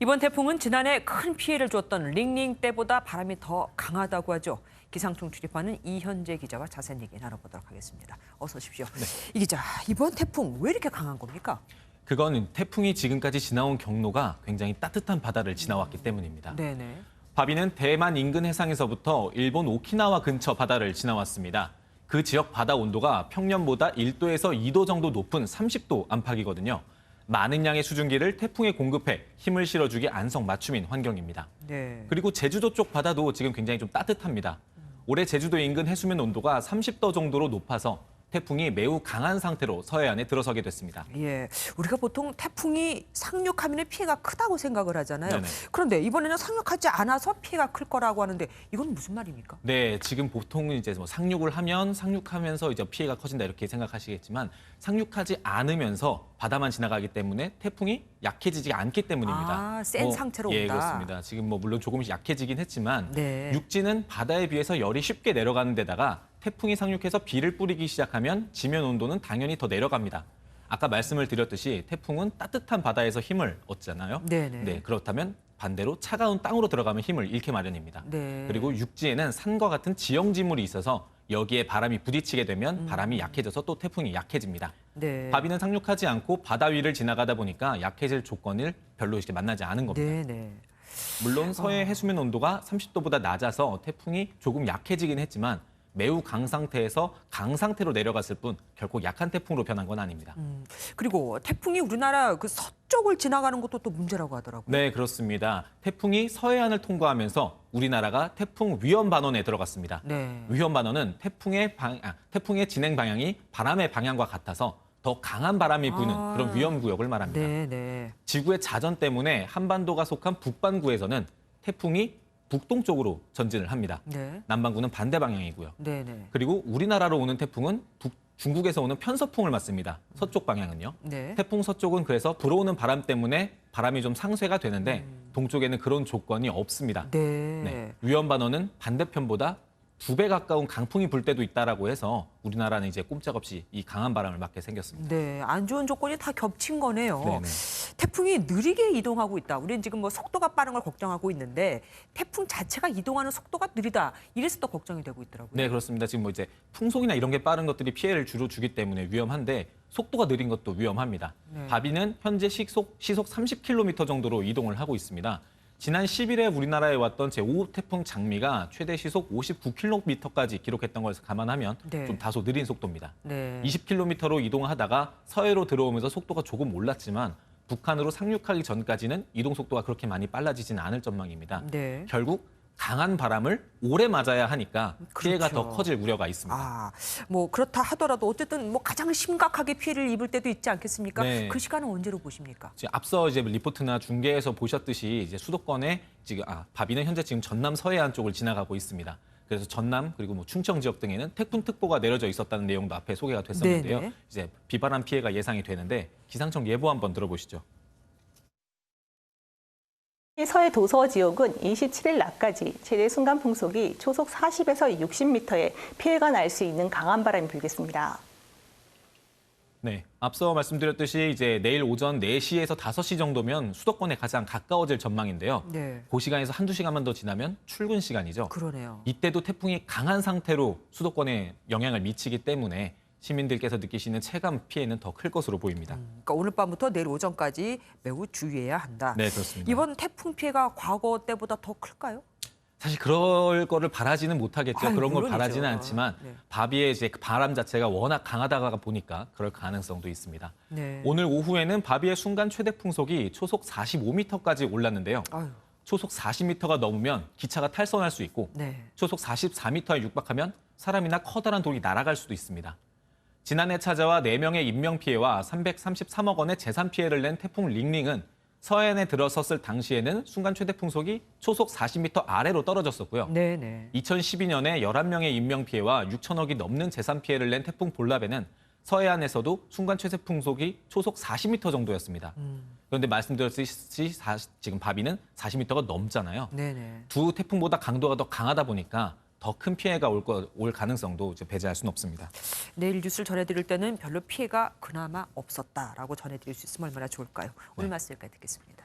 이번 태풍은 지난해 큰 피해를 줬던 링링 때보다 바람이 더 강하다고 하죠. 기상청 출입하는 이현재 기자와 자세한 얘기 나눠보도록 하겠습니다. 어서 오십시오. 네. 이 기자, 이번 태풍 왜 이렇게 강한 겁니까? 그건 태풍이 지금까지 지나온 경로가 굉장히 따뜻한 바다를 지나왔기 때문입니다. 네네. 바비는 대만 인근 해상에서부터 일본 오키나와 근처 바다를 지나왔습니다. 그 지역 바다 온도가 평년보다 1도에서 2도 정도 높은 30도 안팎이거든요. 많은 양의 수증기를 태풍에 공급해 힘을 실어주기 안성맞춤인 환경입니다. 네. 그리고 제주도 쪽 바다도 지금 굉장히 좀 따뜻합니다. 올해 제주도 인근 해수면 온도가 30도 정도로 높아서 태풍이 매우 강한 상태로 서해안에 들어서게 됐습니다. 예, 우리가 보통 태풍이 상륙하면 피해가 크다고 생각을 하잖아요. 네네. 그런데 이번에는 상륙하지 않아서 피해가 클 거라고 하는데 이건 무슨 말입니까? 네, 지금 보통은 이제 뭐 상륙을 하면 상륙하면서 이제 피해가 커진다 이렇게 생각하시겠지만 상륙하지 않으면서 바다만 지나가기 때문에 태풍이 약해지지 않기 때문입니다. 센 상태로 예, 온다. 그렇습니다. 지금 뭐 물론 조금씩 약해지긴 했지만 네. 육지는 바다에 비해서 열이 쉽게 내려가는 데다가 태풍이 상륙해서 비를 뿌리기 시작하면 지면 온도는 당연히 더 내려갑니다. 아까 말씀을 드렸듯이 태풍은 따뜻한 바다에서 힘을 얻잖아요. 네네. 네, 그렇다면 반대로 차가운 땅으로 들어가면 힘을 잃게 마련입니다. 네. 그리고 육지에는 산과 같은 지형지물이 있어서 여기에 바람이 부딪히게 되면 바람이 약해져서 또 태풍이 약해집니다. 네. 바비는 상륙하지 않고 바다 위를 지나가다 보니까 약해질 조건을 별로 이렇게 만나지 않은 겁니다. 네네. 물론 서해 해수면 온도가 30도보다 낮아서 태풍이 조금 약해지긴 했지만 매우 강상태에서 강상태로 내려갔을 뿐 결코 약한 태풍으로 변한 건 아닙니다. 그리고 태풍이 우리나라 그 서쪽을 지나가는 것도 또 문제라고 하더라고요. 네, 그렇습니다. 태풍이 서해안을 통과하면서 우리나라가 태풍 위험 반원에 들어갔습니다. 네. 위험 반원은 태풍의 진행 방향이 바람의 방향과 같아서 더 강한 바람이 부는 그런 위험 구역을 말합니다. 네네. 지구의 자전 때문에 한반도가 속한 북반구에서는 태풍이 북동쪽으로 전진을 합니다. 네. 남반구는 반대 방향이고요. 네네. 그리고 우리나라로 오는 태풍은 중국에서 오는 편서풍을 맞습니다. 서쪽 방향은요. 네. 태풍 서쪽은 그래서 불어오는 바람 때문에 바람이 좀 상쇄가 되는데 동쪽에는 그런 조건이 없습니다. 네. 네. 위험 반원은 반대편보다 2배 가까운 강풍이 불 때도 있다라고 해서 우리나라는 이제 꼼짝없이 이 강한 바람을 맞게 생겼습니다. 네, 안 좋은 조건이 다 겹친 거네요. 네네. 태풍이 느리게 이동하고 있다. 우리는 지금 뭐 속도가 빠른 걸 걱정하고 있는데 태풍 자체가 이동하는 속도가 느리다. 이래서 또 걱정이 되고 있더라고요. 네, 그렇습니다. 지금 뭐 이제 풍속이나 이런 게 빠른 것들이 피해를 주로 주기 때문에 위험한데 속도가 느린 것도 위험합니다. 네. 바비는 현재 시속 30km 정도로 이동을 하고 있습니다. 지난 10일에 우리나라에 왔던 제5호 태풍 장미가 최대 시속 59km까지 기록했던 것을 감안하면 네. 좀 다소 느린 속도입니다. 네. 20km로 이동하다가 서해로 들어오면서 속도가 조금 올랐지만 북한으로 상륙하기 전까지는 이동 속도가 그렇게 많이 빨라지지는 않을 전망입니다. 네. 결국 강한 바람을 오래 맞아야 하니까 피해가 그렇죠. 더 커질 우려가 있습니다. 뭐 그렇다 하더라도 어쨌든 뭐 가장 심각하게 피해를 입을 때도 있지 않겠습니까? 네. 그 시간은 언제로 보십니까? 지금 앞서 이제 리포트나 중계에서 보셨듯이 이제 수도권에 지금 바비는 현재 지금 전남 서해안 쪽을 지나가고 있습니다. 그래서 전남 그리고 뭐 충청 지역 등에는 태풍특보가 내려져 있었다는 내용도 앞에 소개가 됐었는데요. 네네. 이제 비바람 피해가 예상이 되는데 기상청 예보 한번 들어보시죠. 서해 도서 지역은 27일 낮까지 최대 순간 풍속이 초속 40에서 60m의 피해가 날 수 있는 강한 바람이 불겠습니다. 네, 앞서 말씀드렸듯이 이제 내일 오전 4시에서 5시 정도면 수도권에 가장 가까워질 전망인데요. 네. 그 시간에서 한두 시간만 더 지나면 출근 시간이죠. 그러네요. 이때도 태풍이 강한 상태로 수도권에 영향을 미치기 때문에 시민들께서 느끼시는 체감 피해는 더 클 것으로 보입니다. 그러니까 오늘 밤부터 내일 오전까지 매우 주의해야 한다. 네, 그렇습니다. 이번 태풍 피해가 과거 때보다 더 클까요? 사실 그럴 거를 바라지는 못하겠죠. 아유, 그런 걸 물론이죠. 바라지는 않지만 네. 바비의 이제 그 바람 자체가 워낙 강하다가 보니까 그럴 가능성도 있습니다. 네. 오늘 오후에는 바비의 순간 최대 풍속이 초속 45m까지 올랐는데요. 아유, 초속 40m가 넘으면 기차가 탈선할 수 있고 네. 초속 44m에 육박하면 사람이나 커다란 돌이 날아갈 수도 있습니다. 지난해 찾아와 4명의 인명피해와 333억 원의 재산 피해를 낸 태풍 링링은 서해안에 들어섰을 당시에는 순간 최대 풍속이 초속 40m 아래로 떨어졌었고요. 네네. 2012년에 11명의 인명피해와 6천억이 넘는 재산 피해를 낸 태풍 볼라베는 서해안에서도 순간 최대 풍속이 초속 40m 정도였습니다. 그런데 말씀드렸듯이 지금 바비는 40m가 넘잖아요. 네네. 두 태풍보다 강도가 더 강하다 보니까 더 큰 피해가 올 가능성도 이제 배제할 수는 없습니다. 내일 뉴스를 전해드릴 때는 별로 피해가 그나마 없었다라고 전해드릴 수 있으면 얼마나 좋을까요? 오늘 말씀 여기까지 듣겠습니다.